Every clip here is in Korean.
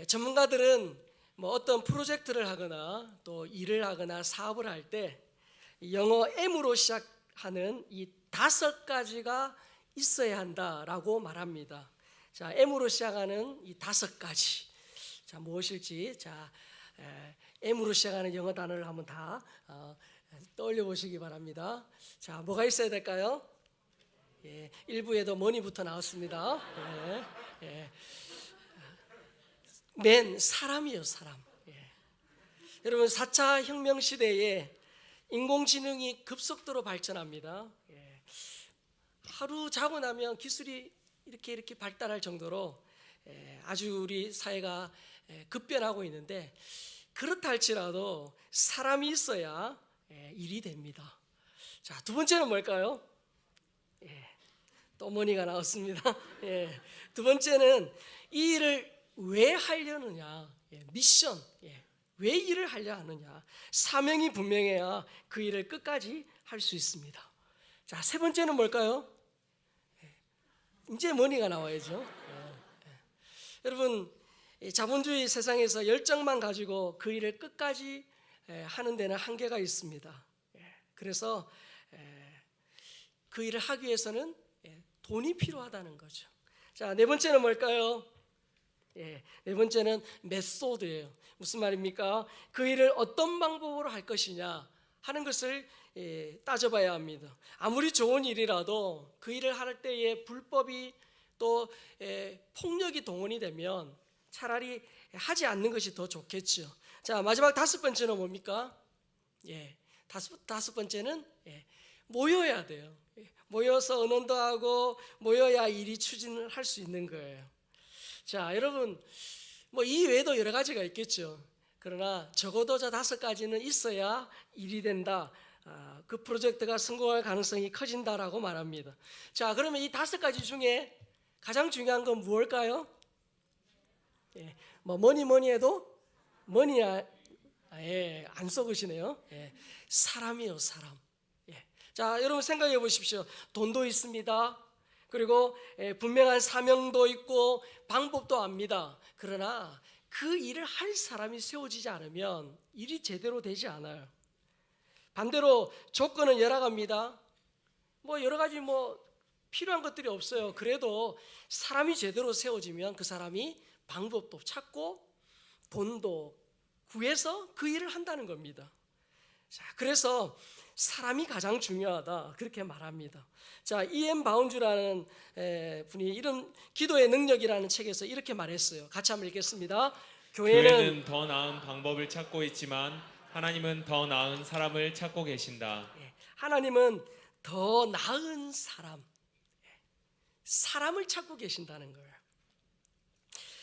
전문가들은 뭐 어떤 프로젝트를 하거나 또 일을 하거나 사업을 할 때 영어 M으로 시작하는 이 5가지가 있어야 한다라고 말합니다. 자, M으로 시작하는 이 5가지. 자, 무엇일지 M으로 시작하는 영어 단어를 한번 다 떠올려 보시기 바랍니다. 자, 뭐가 있어야 될까요? 예, 1부에도 머니부터 나왔습니다. 맨 사람이요, 사람. 여러분 4차 혁명 시대에 인공지능이 급속도로 발전합니다. 하루 자고 나면 기술이 이렇게 발달할 정도로 아주 우리 사회가 급변하고 있는데, 그렇다 할지라도 사람이 있어야 일이 됩니다. 자, 두 번째는 뭘까요? 또 머니가 나왔습니다. 두 번째는 이 일을 왜 하려느냐, 미션, 왜 일을 하려 하느냐, 사명이 분명해야 그 일을 끝까지 할 수 있습니다. 자, 세 번째는 뭘까요? 이제 머니가 나와야죠. 여러분, 자본주의 세상에서 열정만 가지고 그 일을 끝까지 하는 데는 한계가 있습니다. 그래서 그 일을 하기 위해서는 돈이 필요하다는 거죠. 자, 네 번째는 뭘까요? 네 번째는 메소드예요. 무슨 말입니까? 그 일을 어떤 방법으로 할 것이냐 하는 것을 따져봐야 합니다. 아무리 좋은 일이라도 그 일을 할 때에 불법이 또 폭력이 동원이 되면 차라리 하지 않는 것이 더 좋겠죠. 자, 마지막 5번째는 뭡니까? 다섯 번째는 모여야 돼요. 모여서 언론도 하고 모여야 일이 추진을 할 수 있는 거예요. 자, 여러분, 뭐 이 외에도 여러 가지가 있겠죠. 그러나 적어도 저 5가지는 있어야 일이 된다. 그 프로젝트가 성공할 가능성이 커진다라고 말합니다. 자, 그러면 이 5가지 중에 가장 중요한 건 무엇일까요? 뭐 뭐니 해도 머니야, 안 썩으시네요. 사람이요, 사람. 자, 여러분 생각해 보십시오. 돈도 있습니다. 그리고 분명한 사명도 있고 방법도 압니다. 그러나 그 일을 할 사람이 세워지지 않으면 일이 제대로 되지 않아요. 반대로 조건은 여러 가지입니다. 뭐 여러 가지 필요한 것들이 없어요. 그래도 사람이 제대로 세워지면 그 사람이 방법도 찾고 돈도 구해서 그 일을 한다는 겁니다. 자, 그래서 사람이 가장 중요하다, 그렇게 말합니다. 자, E.M. 바운주라는 분이 이런 기도의 능력이라는 책에서 이렇게 말했어요. 같이 한번 읽겠습니다. 교회는 더 나은 방법을 찾고 있지만 하나님은 더 나은 사람을 찾고 계신다. 하나님은 더 나은 사람을 찾고 계신다는 거예요.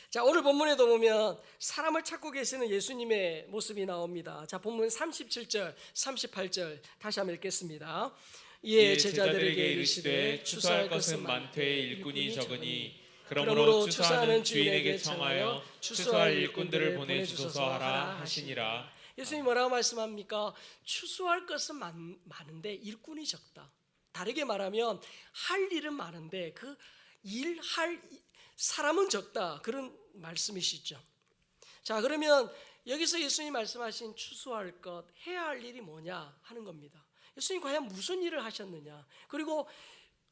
자, 오늘 본문에도 보면 사람을 찾고 계시는 예수님의 모습이 나옵니다. 자, 본문 37절, 38절 다시 한번 읽겠습니다. 이에 제자들에게 이르시되 추수할 것은 많되 일꾼이 적으니 그러므로 추수하는 주인에게 청하여 추수할 일꾼들을 보내주소서 하라 하시니라. 예수님이 뭐라고 말씀합니까? 추수할 것은 많은데 일꾼이 적다. 다르게 말하면 할 일은 많은데 그 일할 사람은 적다, 그런 말씀이시죠. 자, 그러면 여기서 예수님이 말씀하신 추수할 것, 해야 할 일이 뭐냐 하는 겁니다. 예수님 과연 무슨 일을 하셨느냐, 그리고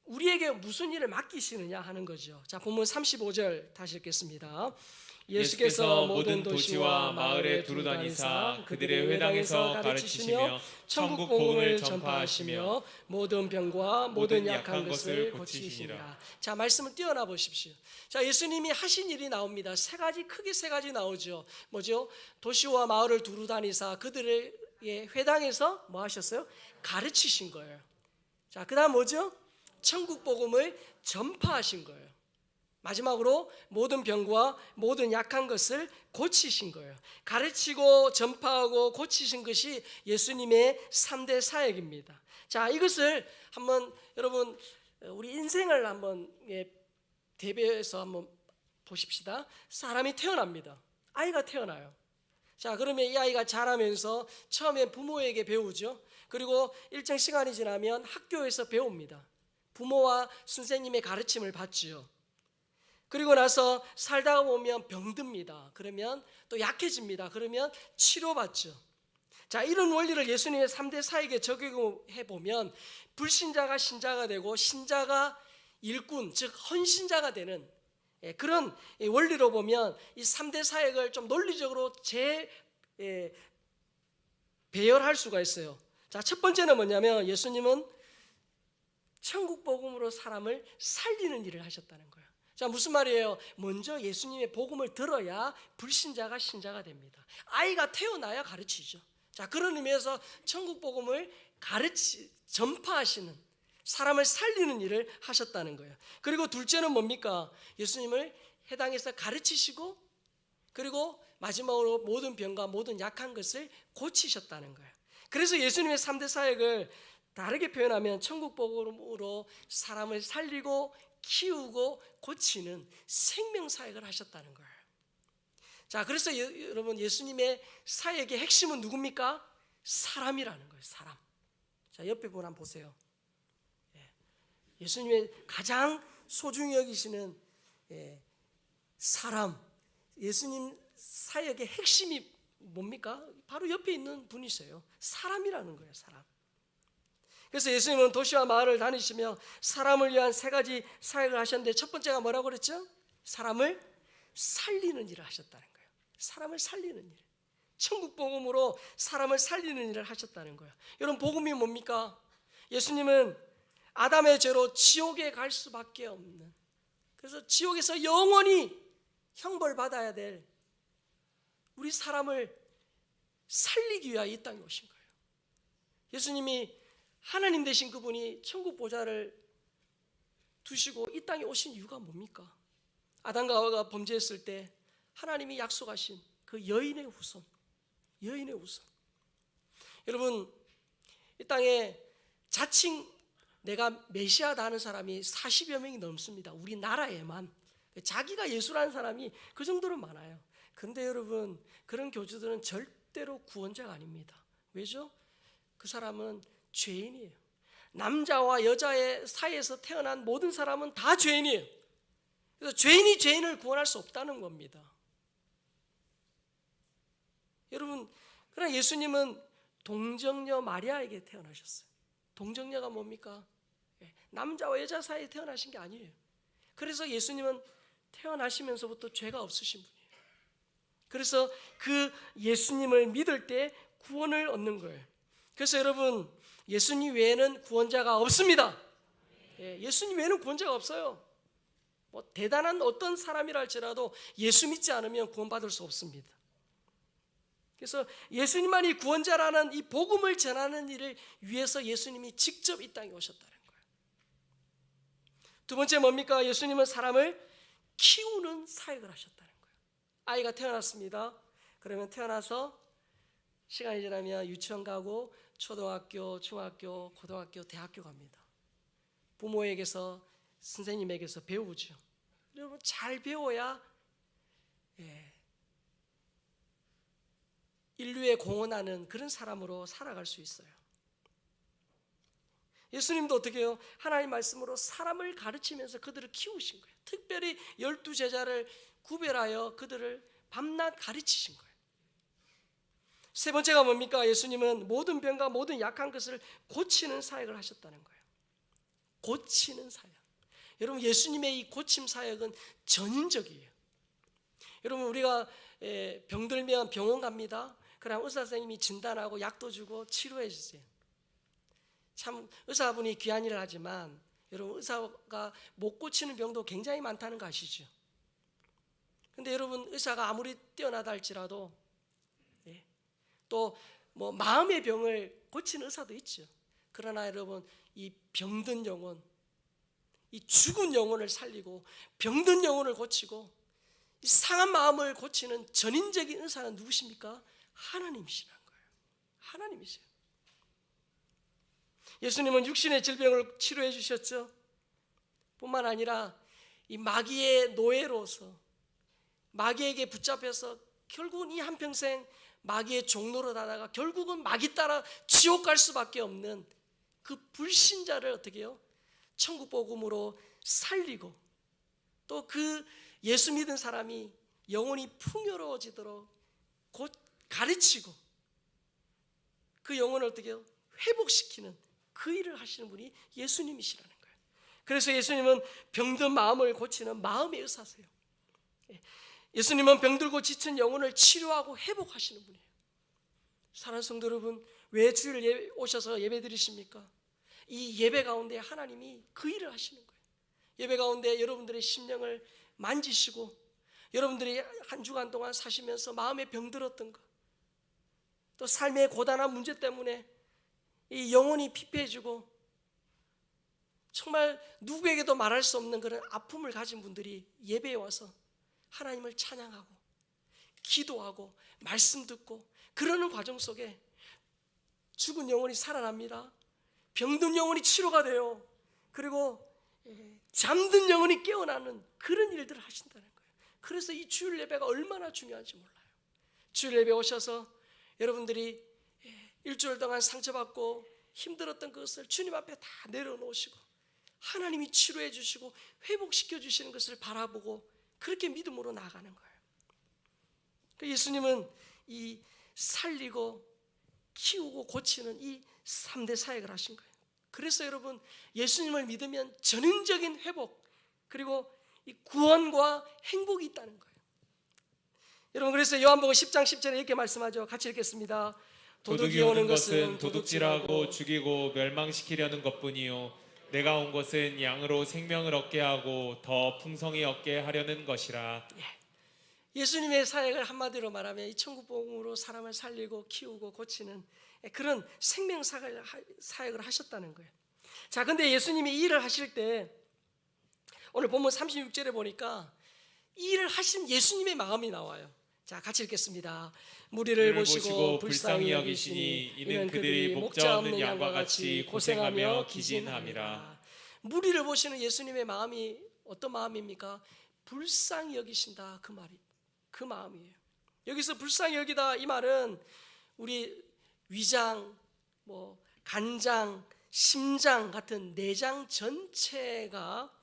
우리에게 무슨 일을 맡기시느냐 하는 거죠. 자, 본문 35절 다시 읽겠습니다. 예수께서 모든 도시와 마을에 두루다니사 그들의 회당에서 가르치시며 천국 복음을 전파하시며 모든 병과 모든 약한 것을 고치시니라. 자, 말씀을 띄어나 보십시오. 자, 예수님이 하신 일이 나옵니다. 크게 세 가지 나오죠. 뭐죠? 도시와 마을을 두루다니사 그들의 회당에서 뭐 하셨어요? 가르치신 거예요. 자, 그 다음 뭐죠? 천국 복음을 전파하신 거예요. 마지막으로 모든 병과 모든 약한 것을 고치신 거예요. 가르치고 전파하고 고치신 것이 예수님의 3대 사역입니다. 자, 이것을 한번 여러분 우리 인생을 한번 대비해서 한번 보십시다. 사람이 태어납니다. 아이가 태어나요. 자, 그러면 이 아이가 자라면서 처음에 부모에게 배우죠. 그리고 일정 시간이 지나면 학교에서 배웁니다. 부모와 선생님의 가르침을 받지요. 그리고 나서 살다가 보면 병듭니다. 그러면 또 약해집니다. 그러면 치료받죠. 자, 이런 원리를 예수님의 3대 사역에 적용해 보면 불신자가 신자가 되고 신자가 일꾼, 즉 헌신자가 되는 그런 원리로 보면 이 3대 사역을 좀 논리적으로 배열할 수가 있어요. 자, 첫 번째는 뭐냐면 예수님은 천국 복음으로 사람을 살리는 일을 하셨다는 거예요. 자, 무슨 말이에요? 먼저 예수님의 복음을 들어야 불신자가 신자가 됩니다. 아이가 태어나야 가르치죠. 자, 그런 의미에서 천국 복음을 전파하시는, 사람을 살리는 일을 하셨다는 거예요. 그리고 둘째는 뭡니까? 예수님을 해당해서 가르치시고, 그리고 마지막으로 모든 병과 모든 약한 것을 고치셨다는 거예요. 그래서 예수님의 3대 사역을 다르게 표현하면 천국 복음으로 사람을 살리고 키우고 고치는 생명 사역을 하셨다는 거예요. 자, 그래서 여러분 예수님의 사역의 핵심은 누굽니까? 사람이라는 거예요. 사람. 자, 옆에 분 한번 보세요. 예수님의 가장 소중히 여기시는 사람, 예수님 사역의 핵심이 뭡니까? 바로 옆에 있는 분이세요. 사람이라는 거예요. 사람. 그래서 예수님은 도시와 마을을 다니시며 사람을 위한 3가지 사역을 하셨는데 첫 번째가 뭐라고 그랬죠? 사람을 살리는 일을 하셨다는 거예요. 사람을 살리는 일. 천국 복음으로 사람을 살리는 일을 하셨다는 거예요. 여러분, 복음이 뭡니까? 예수님은 아담의 죄로 지옥에 갈 수밖에 없는, 그래서 지옥에서 영원히 형벌받아야 될 우리 사람을 살리기 위하여 이 땅에 오신 거예요. 예수님이 하나님 되신 그분이 천국 보좌를 두시고 이 땅에 오신 이유가 뭡니까? 아담과 하와가 범죄했을 때 하나님이 약속하신 그 여인의 후손. 여러분, 이 땅에 자칭 내가 메시아다 하는 사람이 40여 명이 넘습니다. 우리나라에만. 자기가 예수라는 사람이 그 정도로 많아요. 그런데 여러분, 그런 교주들은 절대로 구원자가 아닙니다. 왜죠? 그 사람은 죄인이에요. 남자와 여자의 사이에서 태어난 모든 사람은 다 죄인이에요. 그래서 죄인이 죄인을 구원할 수 없다는 겁니다. 여러분, 그러나 예수님은 동정녀 마리아에게 태어나셨어요. 동정녀가 뭡니까? 남자와 여자 사이에 태어나신 게 아니에요. 그래서 예수님은 태어나시면서부터 죄가 없으신 분이에요. 그래서 그 예수님을 믿을 때 구원을 얻는 거예요. 그래서 여러분, 예수님 외에는 구원자가 없습니다. 예수님 외에는 구원자가 없어요. 뭐 대단한 어떤 사람이라 할지라도 예수 믿지 않으면 구원받을 수 없습니다. 그래서 예수님만이 구원자라는 이 복음을 전하는 일을 위해서 예수님이 직접 이 땅에 오셨다는 거예요. 두 번째 뭡니까? 예수님은 사람을 키우는 사역을 하셨다는 거예요. 아이가 태어났습니다. 그러면 태어나서 시간이 지나면 유치원 가고 초등학교, 중학교, 고등학교, 대학교 갑니다. 부모에게서, 선생님에게서 배우죠. 여러분, 잘 배워야 인류에 공헌하는 그런 사람으로 살아갈 수 있어요. 예수님도 어떻게 해요? 하나님 말씀으로 사람을 가르치면서 그들을 키우신 거예요. 특별히 12제자를 구별하여 그들을 밤낮 가르치신 거예요. 세 번째가 뭡니까? 예수님은 모든 병과 모든 약한 것을 고치는 사역을 하셨다는 거예요. 고치는 사역. 여러분, 예수님의 이 고침 사역은 전인적이에요. 여러분, 우리가 병들면 병원 갑니다. 그럼 의사 선생님이 진단하고 약도 주고 치료해 주세요. 참 의사분이 귀한 일을 하지만 여러분, 의사가 못 고치는 병도 굉장히 많다는 거 아시죠? 근데 여러분, 의사가 아무리 뛰어나다 할지라도 또 뭐 마음의 병을 고치는 의사도 있죠. 그러나 여러분, 이 병든 영혼, 이 죽은 영혼을 살리고 병든 영혼을 고치고 이 상한 마음을 고치는 전인적인 의사는 누구십니까? 하나님이시라는 거예요. 하나님이세요. 예수님은 육신의 질병을 치료해 주셨죠. 뿐만 아니라 이 마귀의 노예로서 마귀에게 붙잡혀서 결국은 이 한평생 마귀의 종로로 다다가 결국은 마귀 따라 지옥 갈 수밖에 없는 그 불신자를 어떻게 해요? 천국 복음으로 살리고 또 그 예수 믿은 사람이 영혼이 풍요로워지도록 곧 가르치고 그 영혼을 어떻게 해요? 회복시키는 그 일을 하시는 분이 예수님이시라는 거예요. 그래서 예수님은 병든 마음을 고치는 마음의 의사세요. 예수님은 병들고 지친 영혼을 치료하고 회복하시는 분이에요. 사랑하는 성도 여러분, 왜 주일 오셔서 예배 드리십니까? 이 예배 가운데 하나님이 그 일을 하시는 거예요. 예배 가운데 여러분들의 심령을 만지시고 여러분들이 한 주간 동안 사시면서 마음에 병들었던 것, 또 삶의 고단한 문제 때문에 이 영혼이 피폐해지고 정말 누구에게도 말할 수 없는 그런 아픔을 가진 분들이 예배에 와서 하나님을 찬양하고 기도하고 말씀 듣고 그러는 과정 속에 죽은 영혼이 살아납니다. 병든 영혼이 치료가 돼요. 그리고 잠든 영혼이 깨어나는 그런 일들을 하신다는 거예요. 그래서 이 주일 예배가 얼마나 중요한지 몰라요. 주일 예배 오셔서 여러분들이 일주일 동안 상처받고 힘들었던 그것을 주님 앞에 다 내려놓으시고 하나님이 치료해 주시고 회복시켜 주시는 것을 바라보고 그렇게 믿음으로 나아가는 거예요. 예수님은 이 살리고 키우고 고치는 이 3대 사역을 하신 거예요. 그래서 여러분, 예수님을 믿으면 전인적인 회복 그리고 이 구원과 행복이 있다는 거예요. 여러분, 그래서 요한복음 10장 10절에 이렇게 말씀하죠. 같이 읽겠습니다. 도둑이 오는 것은 도둑질하고 죽이고 멸망시키려는 것뿐이요 내가 온 것은 양으로 생명을 얻게 하고 더 풍성히 얻게 하려는 것이라. 예수님의 사역을 한마디로 말하면 이 천국복음으로 사람을 살리고 키우고 고치는 그런 생명 사역을 하셨다는 거예요. 자, 근데 예수님이 이 일을 하실 때 오늘 본문 36절에 보니까 이 일을 하신 예수님의 마음이 나와요. 자, 같이 읽겠습니다. 무리를 보시고 불쌍히 여기시니 이는 그들이 목자 없는 양과 같이 고생하며 기진함이라. 무리를 보시는 예수님의 마음이 어떤 마음입니까? 불쌍히 여기신다, 그 마음이에요. 여기서 불쌍히 여기다 이 말은 우리 위장, 간장, 심장 같은 내장 전체가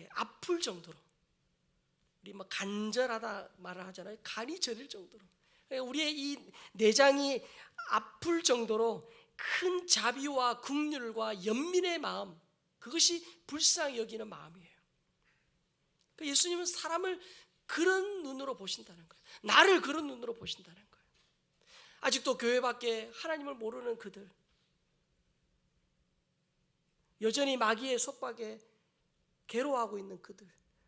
아플 정도로, 우리 간절하다 말을 하잖아요. 간이 저릴 정도로, 우리의 이 내장이 아플 정도로 큰 자비와 긍휼과 연민의 마음, 그것이 불쌍히 여기는 마음이에요. 예수님은 사람을 그런 눈으로 보신다는 거예요. 나를 그런 눈으로 보신다는 거예요. 아직도 교회 밖에 하나님을 모르는 그들, 여전히 마귀의 속박에 괴로워하고 있는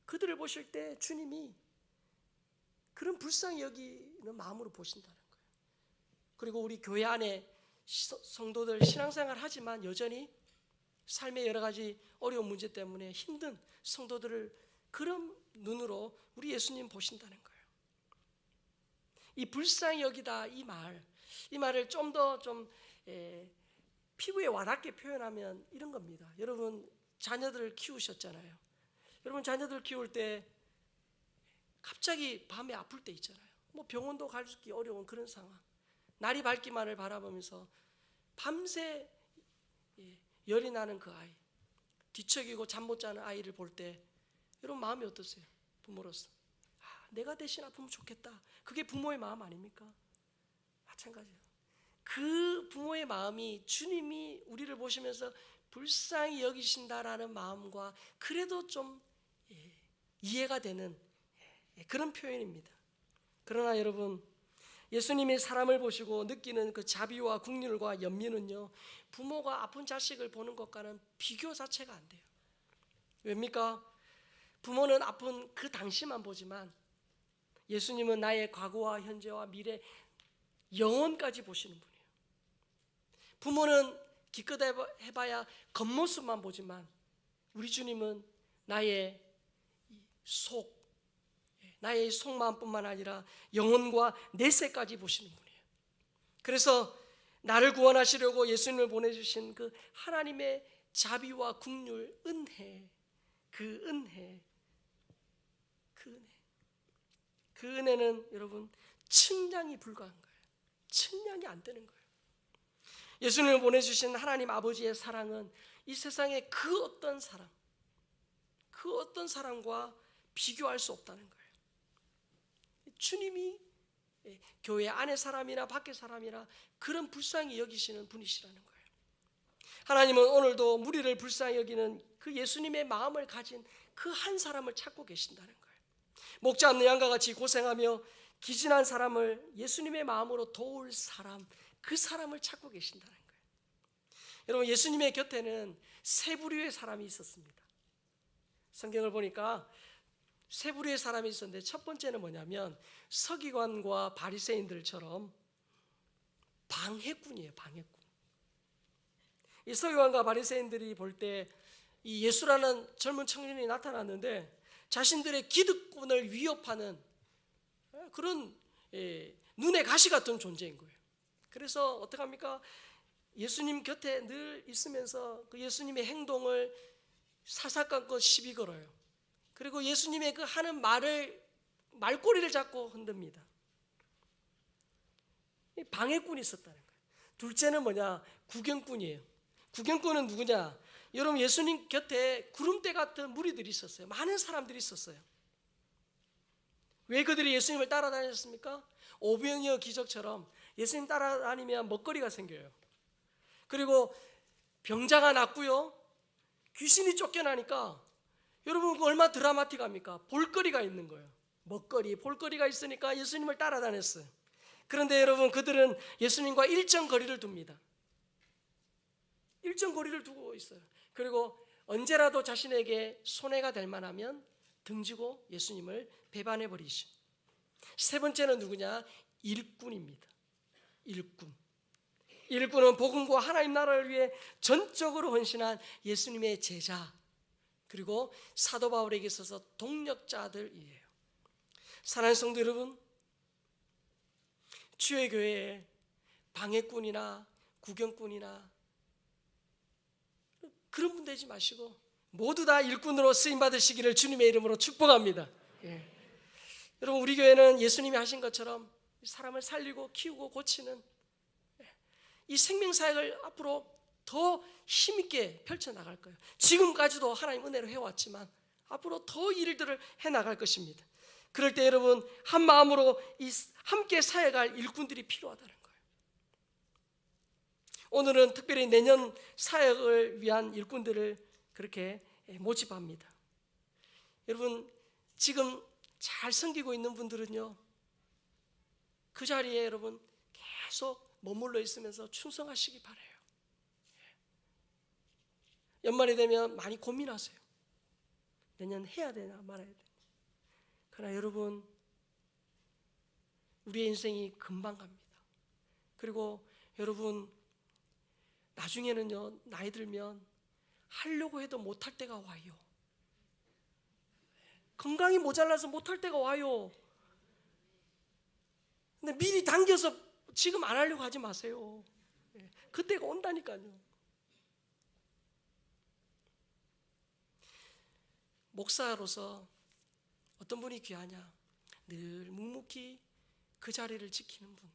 그들을 보실 때 주님이 그런 불쌍히 여기는 마음으로 보신다는 거예요. 그리고 우리 교회 안에 성도들 신앙생활 하지만 여전히 삶의 여러 가지 어려운 문제 때문에 힘든 성도들을 그런 눈으로 우리 예수님 보신다는 거예요. 이 불쌍히 여기다 이 말을 좀 더 피부에 와닿게 표현하면 이런 겁니다. 여러분 자녀들을 키우셨잖아요. 여러분 자녀들 키울 때 갑자기 밤에 아플 때 있잖아요. 병원도 가기 어려운 그런 상황, 날이 밝기만을 바라보면서 밤새 열이 나는 그 아이, 뒤척이고 잠 못 자는 아이를 볼 때 여러분 마음이 어떠세요? 부모로서 내가 대신 아프면 좋겠다. 그게 부모의 마음 아닙니까? 마찬가지예요. 그 부모의 마음이 주님이 우리를 보시면서 불쌍히 여기신다라는 마음과 그래도 좀 이해가 되는 그런 표현입니다. 그러나 여러분, 예수님이 사람을 보시고 느끼는 그 자비와 긍휼과 연민은요, 부모가 아픈 자식을 보는 것과는 비교 자체가 안 돼요. 왜입니까? 부모는 아픈 그 당시만 보지만 예수님은 나의 과거와 현재와 미래, 영혼까지 보시는 분이에요. 부모는 기껏 해봐야 겉모습만 보지만 우리 주님은 나의 속마음뿐만 아니라 영혼과 내세까지 보시는 분이에요. 그래서 나를 구원하시려고 예수님을 보내주신 그 하나님의 자비와 긍휼, 그 은혜는 여러분 측량이 불가한 거예요. 측량이 안 되는 거예요. 예수님을 보내주신 하나님 아버지의 사랑은 이 세상의 그 어떤 사랑, 그 어떤 사람과 비교할 수 없다는 거예요. 주님이 교회 안의 사람이나 밖의 사람이나 그런 불쌍히 여기시는 분이시라는 거예요. 하나님은 오늘도 무리를 불쌍히 여기는 그 예수님의 마음을 가진 그 한 사람을 찾고 계신다는 거예요. 목자 없는 양과 같이 고생하며 기진한 사람을 예수님의 마음으로 도울 사람, 그 사람을 찾고 계신다는 거예요. 여러분, 예수님의 곁에는 세 부류의 사람이 있었습니다. 성경을 보니까 세 부류의 사람이 있었는데, 첫 번째는 뭐냐면 서기관과 바리새인들처럼 방해꾼이에요. 방해꾼. 이 서기관과 바리새인들이 볼 때 이 예수라는 젊은 청년이 나타났는데 자신들의 기득권을 위협하는 그런 눈에 가시 같은 존재인 거예요. 그래서 어떻게 합니까? 예수님 곁에 늘 있으면서 그 예수님의 행동을 사사건건 시비 걸어요. 그리고 예수님의 그 하는 말꼬리를 잡고 흔듭니다. 방해꾼이 있었다는 거예요. 둘째는 뭐냐? 구경꾼이에요. 구경꾼은 누구냐? 여러분, 예수님 곁에 구름대 같은 무리들이 있었어요. 많은 사람들이 있었어요. 왜 그들이 예수님을 따라다녔습니까? 오병이어 기적처럼 예수님 따라다니면 먹거리가 생겨요. 그리고 병자가 낫고요, 귀신이 쫓겨나니까 여러분, 그 얼마나 드라마틱합니까? 볼거리가 있는 거예요. 먹거리, 볼거리가 있으니까 예수님을 따라다녔어요. 그런데 여러분, 그들은 예수님과 일정 거리를 둡니다. 일정 거리를 두고 있어요. 그리고 언제라도 자신에게 손해가 될 만하면 등지고 예수님을 배반해 버리죠. 세 번째는 누구냐? 일꾼입니다. 일꾼. 일꾼은 복음과 하나님 나라를 위해 전적으로 헌신한 예수님의 제자, 그리고 사도 바울에게 있어서 동력자들이에요. 사랑하는 성도 여러분, 주의 교회에 방해꾼이나 구경꾼이나 그런 분 되지 마시고 모두 다 일꾼으로 쓰임받으시기를 주님의 이름으로 축복합니다. 여러분, 우리 교회는 예수님이 하신 것처럼 사람을 살리고 키우고 고치는 이 생명사역을 앞으로 더 힘있게 펼쳐나갈 거예요. 지금까지도 하나님 은혜로 해왔지만 앞으로 더 일들을 해나갈 것입니다. 그럴 때 여러분, 한 마음으로 함께 사역할 일꾼들이 필요하다는 거예요. 오늘은 특별히 내년 사역을 위한 일꾼들을 그렇게 모집합니다. 여러분, 지금 잘 섬기고 있는 분들은요, 그 자리에 여러분 계속 머물러 있으면서 충성하시기 바라요. 연말이 되면 많이 고민하세요. 내년 해야 되나 말아야 되나. 그러나 여러분, 우리의 인생이 금방 갑니다. 그리고 여러분, 나중에는요, 나이 들면 하려고 해도 못할 때가 와요. 건강이 모자라서 못할 때가 와요. 근데 미리 당겨서 지금 안 하려고 하지 마세요. 그때가 온다니까요. 목사로서 어떤 분이 귀하냐? 늘 묵묵히 그 자리를 지키는 분.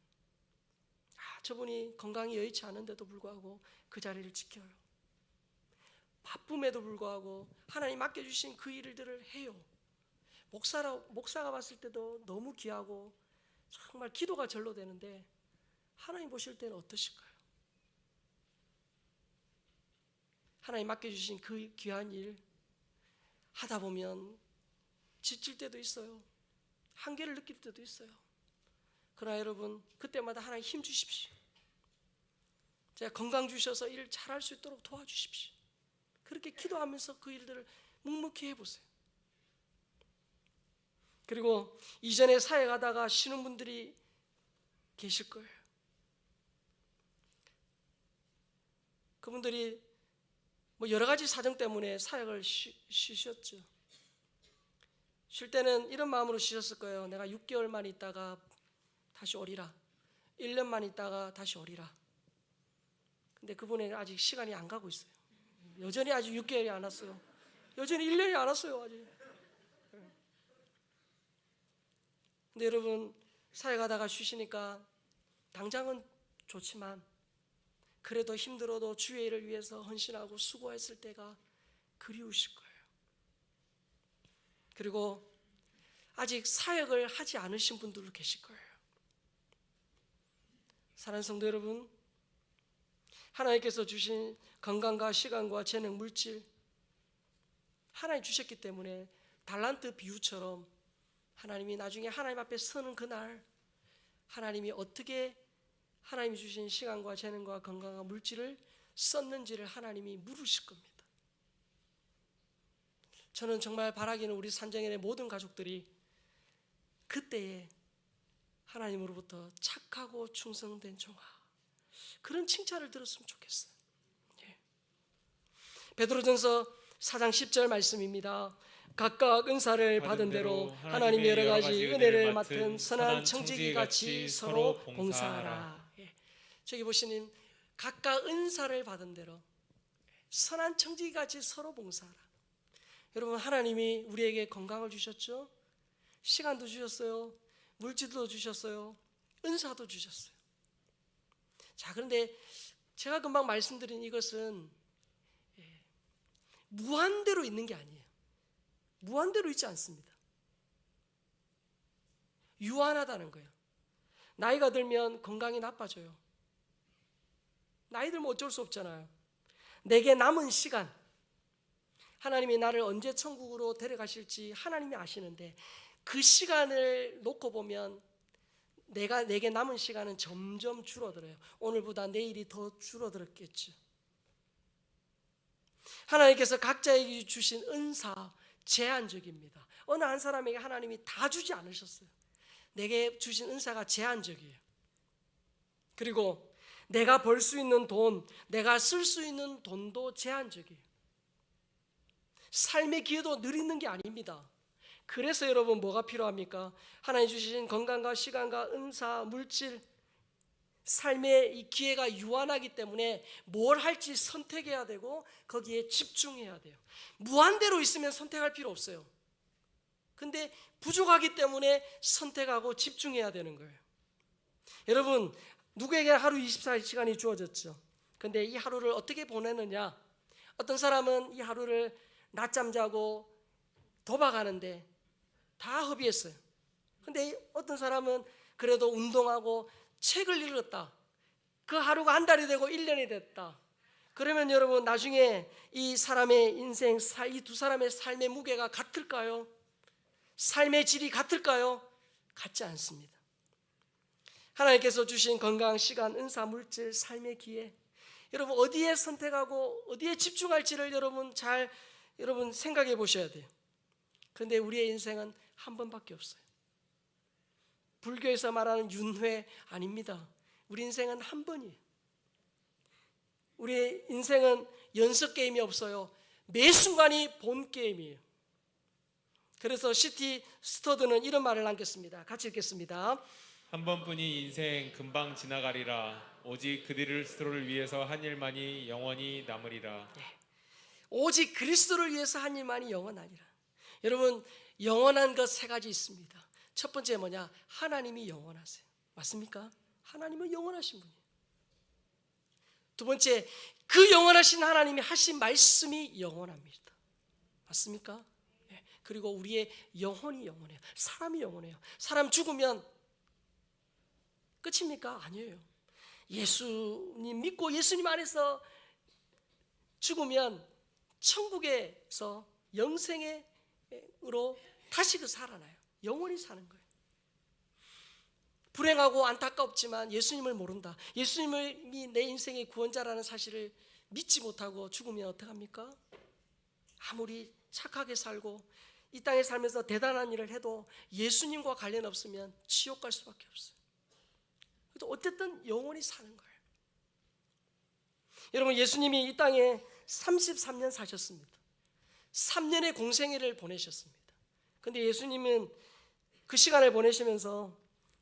저분이 건강이 여의치 않은데도 불구하고 그 자리를 지켜요. 바쁨에도 불구하고 하나님 맡겨주신 그 일들을 해요. 목사가 봤을 때도 너무 귀하고 정말 기도가 절로 되는데 하나님 보실 때는 어떠실까요? 하나님 맡겨주신 그 귀한 일 하다 보면 지칠 때도 있어요. 한계를 느낄 때도 있어요. 그러나 여러분, 그때마다 하나님 힘 주십시오. 제가 건강 주셔서 일 잘할 수 있도록 도와주십시오. 그렇게 기도하면서 그 일들을 묵묵히 해보세요. 그리고 이전에 사역하다가 쉬는 분들이 계실 거예요. 그분들이 여러 가지 사정 때문에 사역을 쉬셨죠. 쉴 때는 이런 마음으로 쉬셨을 거예요. 내가 6개월만 있다가 다시 오리라. 1년만 있다가 다시 오리라. 근데 그분은 아직 시간이 안 가고 있어요. 여전히 아직 6개월이 안 왔어요. 여전히 1년이 안 왔어요. 아직. 근데 여러분, 사역하다가 쉬시니까 당장은 좋지만 그래도 힘들어도 주의 일을 위해서 헌신하고 수고했을 때가 그리우실 거예요. 그리고 아직 사역을 하지 않으신 분들도 계실 거예요. 사랑하는 성도 여러분, 하나님께서 주신 건강과 시간과 재능, 물질 하나님 주셨기 때문에 달란트 비유처럼 하나님이 나중에 하나님 앞에 서는 그날 하나님이 어떻게 하나님이 주신 시간과 재능과 건강과 물질을 썼는지를 하나님이 물으실 겁니다. 저는 정말 바라기는 우리 산정연의 모든 가족들이 그때에 하나님으로부터 착하고 충성된 종아, 그런 칭찬을 들었으면 좋겠어요. 베드로전서 4장 10절 말씀입니다. 각각 은사를 받은 대로 하나님의 여러 가지 은혜를 맡은 선한 청지기같이 서로 봉사하라. 저기 보시는 각각 은사를 받은 대로 선한 청지기같이 서로 봉사하라. 여러분, 하나님이 우리에게 건강을 주셨죠? 시간도 주셨어요. 물질도 주셨어요. 은사도 주셨어요. 자, 그런데 제가 금방 말씀드린 이것은 무한대로 있는 게 아니에요. 무한대로 있지 않습니다. 유한하다는 거예요. 나이가 들면 건강이 나빠져요. 나이 들면 어쩔 수 없잖아요. 내게 남은 시간, 하나님이 나를 언제 천국으로 데려가실지 하나님이 아시는데 그 시간을 놓고 보면 내게 남은 시간은 점점 줄어들어요. 오늘보다 내일이 더 줄어들었겠죠. 하나님께서 각자에게 주신 은사 제한적입니다. 어느 한 사람에게 하나님이 다 주지 않으셨어요. 내게 주신 은사가 제한적이에요. 그리고 내가 벌 수 있는 돈, 내가 쓸 수 있는 돈도 제한적이에요. 삶의 기회도 늘 있는 게 아닙니다. 그래서 여러분 뭐가 필요합니까? 하나님 주신 건강과 시간과 은사, 물질, 삶의 이 기회가 유한하기 때문에 뭘 할지 선택해야 되고 거기에 집중해야 돼요. 무한대로 있으면 선택할 필요 없어요. 근데 부족하기 때문에 선택하고 집중해야 되는 거예요. 여러분, 누구에게 하루 24시간이 주어졌죠. 근데 이 하루를 어떻게 보내느냐? 어떤 사람은 이 하루를 낮잠 자고 도박하는데 다 허비했어요. 근데 어떤 사람은 그래도 운동하고 책을 읽었다. 그 하루가 한 달이 되고 1년이 됐다. 그러면 여러분 나중에 이 사람의 인생, 이 두 사람의 삶의 무게가 같을까요? 삶의 질이 같을까요? 같지 않습니다. 하나님께서 주신 건강, 시간, 은사, 물질, 삶의 기회, 여러분 어디에 선택하고 어디에 집중할지를 여러분 잘 생각해 보셔야 돼요. 그런데 우리의 인생은 한 번밖에 없어요. 불교에서 말하는 윤회 아닙니다. 우리 인생은 한 번이에요. 우리의 인생은 연습 게임이 없어요. 매 순간이 본 게임이에요. 그래서 C.T. 스터드는 이런 말을 남겼습니다. 같이 읽겠습니다. 한 번뿐이 인생 금방 지나가리라. 오직 그리스도를 위해서 한 일만이 영원히 남으리라. 오직 그리스도를 위해서 한 일만이 영원하리라. 여러분, 영원한 것 세 가지 있습니다. 첫 번째 뭐냐? 하나님이 영원하세요. 맞습니까? 하나님은 영원하신 분이에요. 두 번째, 그 영원하신 하나님이 하신 말씀이 영원합니다. 맞습니까? 그리고 우리의 영혼이 영원해요. 사람이 영원해요. 사람 죽으면 끝입니까? 아니에요. 예수님 믿고 예수님 안에서 죽으면 천국에서 영생으로 다시 살아나요. 영원히 사는 거예요. 불행하고 안타깝지만 예수님을 모른다. 예수님이 내 인생의 구원자라는 사실을 믿지 못하고 죽으면 어떡합니까? 아무리 착하게 살고 이 땅에 살면서 대단한 일을 해도 예수님과 관련 없으면 지옥 갈 수밖에 없어요. 어쨌든 영원히 사는 거예요. 여러분, 예수님이 이 땅에 33년 사셨습니다. 3년의 공생애를 보내셨습니다. 그런데 예수님은 그 시간을 보내시면서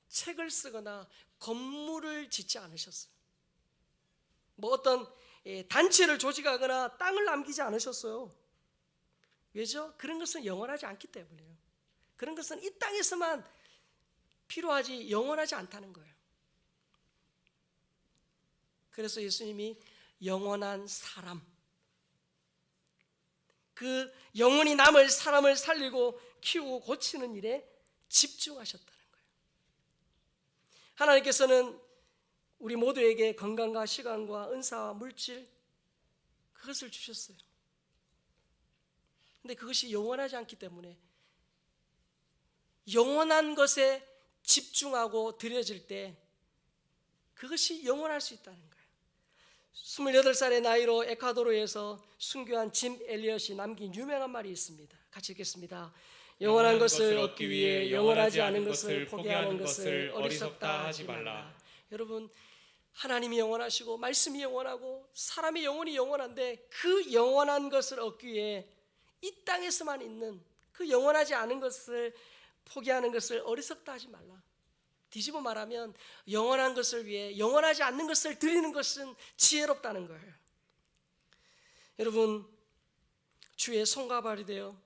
책을 쓰거나 건물을 짓지 않으셨어요. 뭐 어떤 단체를 조직하거나 땅을 남기지 않으셨어요. 왜죠? 그런 것은 영원하지 않기 때문이에요. 그런 것은 이 땅에서만 필요하지 영원하지 않다는 거예요. 그래서 예수님이 영원한 사람, 그 영원히 남을 사람을 살리고 키우고 고치는 일에 집중하셨다는 거예요. 하나님께서는 우리 모두에게 건강과 시간과 은사와 물질 그것을 주셨어요. 근데 그것이 영원하지 않기 때문에 영원한 것에 집중하고 들여질 때 그것이 영원할 수 있다는 거예요. 28살의 나이로 에콰도르에서 순교한 짐 엘리엇이 남긴 유명한 말이 있습니다. 같이 읽겠습니다. 영원한 것을 얻기 위해 영원하지 않은 것을 포기하는 것을 어리석다 하지 말라. 여러분, 하나님이 영원하시고 말씀이 영원하고 사람의 영혼이 영원한데 그 영원한 것을 얻기 위해 이 땅에서만 있는 그 영원하지 않은 것을 포기하는 것을 어리석다 하지 말라. 뒤집어 말하면 영원한 것을 위해 영원하지 않는 것을 드리는 것은 지혜롭다는 거예요. 여러분, 주의 손과 발이 되어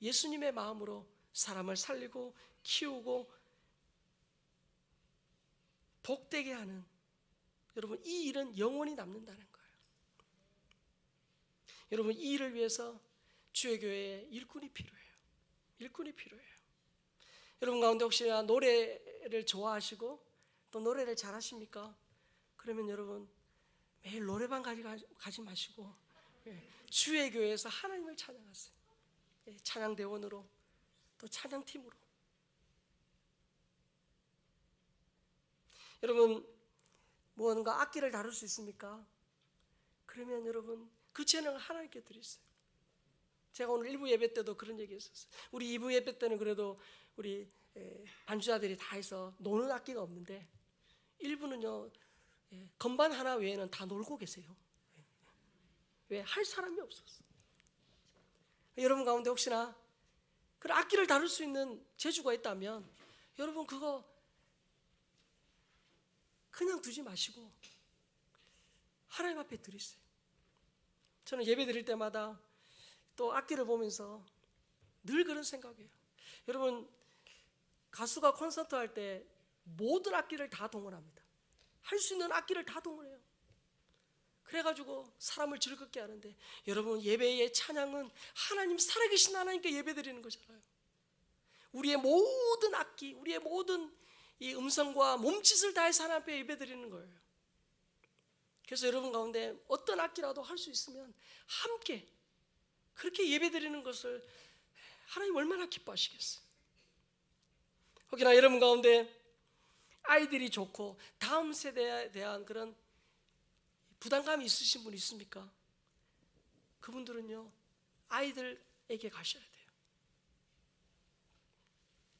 예수님의 마음으로 사람을 살리고 키우고 복되게 하는, 여러분, 이 일은 영원히 남는다는 거예요. 여러분, 이 일을 위해서 주의 교회에 일꾼이 필요해요. 일꾼이 필요해요. 여러분 가운데 혹시나 노래를 좋아하시고 또 노래를 잘하십니까? 그러면 여러분 매일 노래방 가지 마시고 주의 교회에서 하나님을 찬양하세요. 찬양대원으로 또 찬양팀으로. 여러분 무언가 악기를 다룰 수 있습니까? 그러면 여러분 그 재능을 하나님께 드리세요. 제가 오늘 1부 예배 때도 그런 얘기 했었어요. 우리 2부 예배 때는 그래도 우리 반주자들이 다 해서 노는 악기가 없는데 1부는요 건반 하나 외에는 다 놀고 계세요. 왜? 할 사람이 없었어. 여러분 가운데 혹시나 그런 악기를 다룰 수 있는 재주가 있다면 여러분 그거 그냥 두지 마시고 하나님 앞에 드리세요. 저는 예배 드릴 때마다 또 악기를 보면서 늘 그런 생각이에요. 여러분 가수가 콘서트 할 때 모든 악기를 다 동원합니다. 할 수 있는 악기를 다 동원해요. 그래가지고 사람을 즐겁게 하는데 여러분 예배의 찬양은 하나님 살아계신 하나님께 예배드리는 거잖아요. 우리의 모든 악기, 우리의 모든 이 음성과 몸짓을 다해서 하나님 앞에 예배드리는 거예요. 그래서 여러분 가운데 어떤 악기라도 할 수 있으면 함께 그렇게 예배드리는 것을 하나님 얼마나 기뻐하시겠어요. 혹여나 여러분 가운데 아이들이 좋고 다음 세대에 대한 그런 부담감이 있으신 분 있습니까? 그분들은요 아이들에게 가셔야 돼요.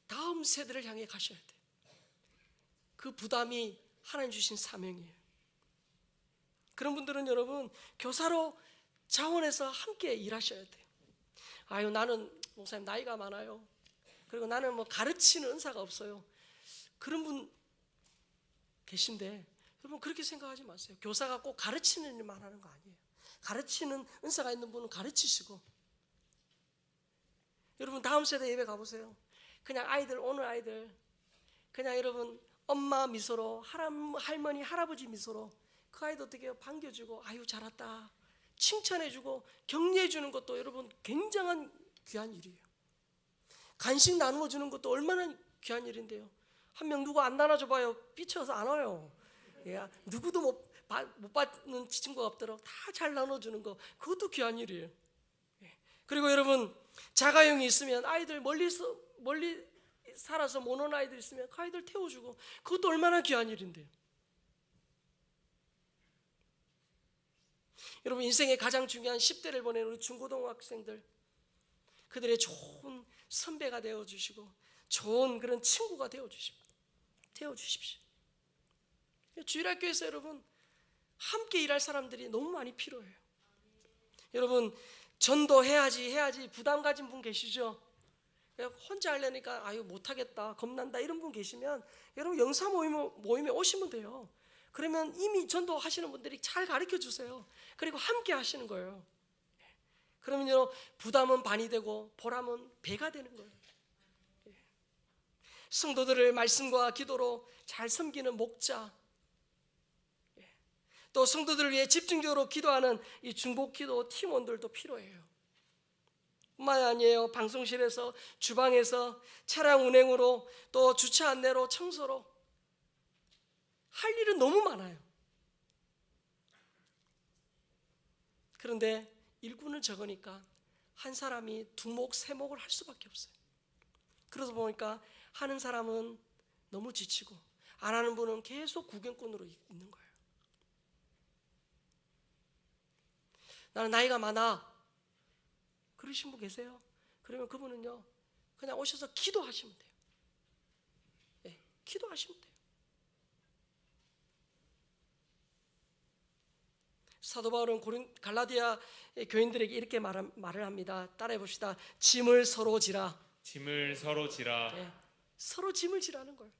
다음 세대를 향해 가셔야 돼요. 그 부담이 하나님 주신 사명이에요. 그런 분들은 여러분 교사로 자원해서 함께 일하셔야 돼요. 아유 나는 목사님 나이가 많아요. 그리고 나는 뭐 가르치는 은사가 없어요. 그런 분 계신데 여러분 그렇게 생각하지 마세요. 교사가 꼭 가르치는 일만 하는 거 아니에요. 가르치는 은사가 있는 분은 가르치시고 여러분 다음 세대 예배 가보세요. 그냥 아이들 오늘 아이들 그냥 여러분 엄마 미소로 할머니 할아버지 미소로 그 아이도 어떻게 해요? 반겨주고 아유 잘했다 칭찬해주고 격려해주는 것도 여러분 굉장한 귀한 일이에요. 간식 나누어 주는 것도 얼마나 귀한 일인데요. 한 명 누구 안 나눠줘봐요. 삐쳐서 안 와요. 예, 누구도 못 받는 친구가 없도록 다 잘 나눠주는 거 그것도 귀한 일이에요. 예. 그리고 여러분 자가용이 있으면 아이들 멀리 살아서 못 오는 아이들 있으면 그 아이들 태워주고 그것도 얼마나 귀한 일인데요. 여러분 인생의 가장 중요한 10대를 보내는 우리 중고등학생들 그들의 좋은 선배가 되어주시고 좋은 그런 친구가 되어주십시오. 주일학교에서 여러분 함께 일할 사람들이 너무 많이 필요해요. 여러분 전도해야지 부담 가진 분 계시죠? 혼자 하려니까 아유 못하겠다 겁난다 이런 분 계시면 여러분 영사 모임에 오시면 돼요. 그러면 이미 전도하시는 분들이 잘 가르쳐 주세요. 그리고 함께 하시는 거예요. 그러면요 부담은 반이 되고 보람은 배가 되는 거예요. 성도들을 말씀과 기도로 잘 섬기는 목자, 또 성도들을 위해 집중적으로 기도하는 이 중보기도 팀원들도 필요해요. 뿐만 아니에요. 방송실에서, 주방에서, 차량 운행으로, 또 주차 안내로, 청소로 할 일은 너무 많아요. 그런데 일꾼은 적으니까 한 사람이 두목 세목을 할 수밖에 없어요. 그러다 보니까 하는 사람은 너무 지치고 안 하는 분은 계속 구경꾼으로 있는 거예요. 나는 나이가 많아, 그러신 분 계세요? 그러면 그분은요, 그냥 오셔서 기도하시면 돼요. 네, 기도하시면 돼요. 사도 바울은 갈라디아 교인들에게 이렇게 말을 합니다. 따라해 봅시다. 짐을 서로 지라. 짐을 서로 지라. 네, 서로 짐을 지라는 거예요.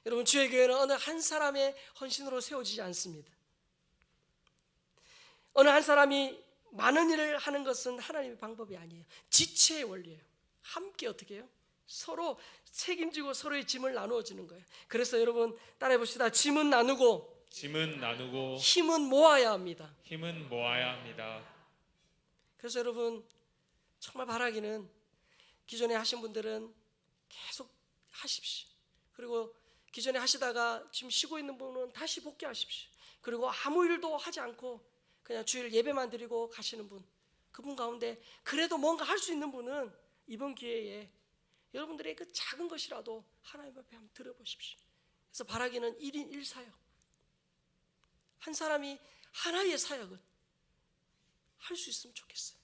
여러분, 주의 교회는 어느 한 사람의 헌신으로 세워지지 않습니다. 어느 한 사람이 많은 일을 하는 것은 하나님의 방법이 아니에요. 지체의 원리예요. 함께 어떻게 해요? 서로 책임지고 서로의 짐을 나누어 주는 거예요. 그래서 여러분 따라해 봅시다. 짐은 나누고 힘은 모아야 합니다. 힘은 모아야 합니다. 그래서 여러분 정말 바라기는 기존에 하신 분들은 계속 하십시오. 그리고 기존에 하시다가 지금 쉬고 있는 분은 다시 복귀하십시오. 그리고 아무 일도 하지 않고 그냥 주일 예배만 드리고 가시는 분, 그분 가운데 그래도 뭔가 할 수 있는 분은 이번 기회에 여러분들의 그 작은 것이라도 하나님 앞에 한번 들어보십시오. 그래서 바라기는 1인 1사역, 한 사람이 하나의 사역을 할 수 있으면 좋겠어요.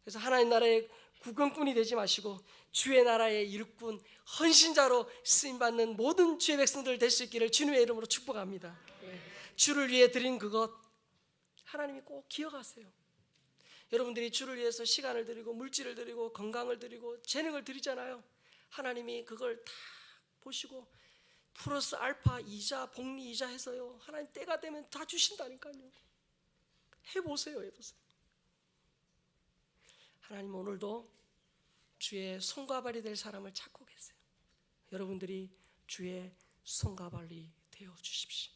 그래서 하나님 나라의 구경꾼이 되지 마시고 주의 나라의 일꾼, 헌신자로 쓰임받는 모든 주의 백성들 될 수 있기를 주님의 이름으로 축복합니다. 주를 위해 드린 그것 하나님이 꼭 기억하세요. 여러분들이 주를 위해서 시간을 드리고 물질을 드리고 건강을 드리고 재능을 드리잖아요. 하나님이 그걸 다 보시고 플러스 알파 이자 복리 이자 해서요, 하나님 때가 되면 다 주신다니까요. 해보세요. 하나님 오늘도 주의 손과 발이 될 사람을 찾고 계세요. 여러분들이 주의 손과 발이 되어 주십시오.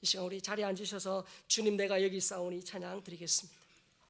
이 시간 우리 자리에 앉으셔서 주님 내가 여기 있사오니 찬양 드리겠습니다.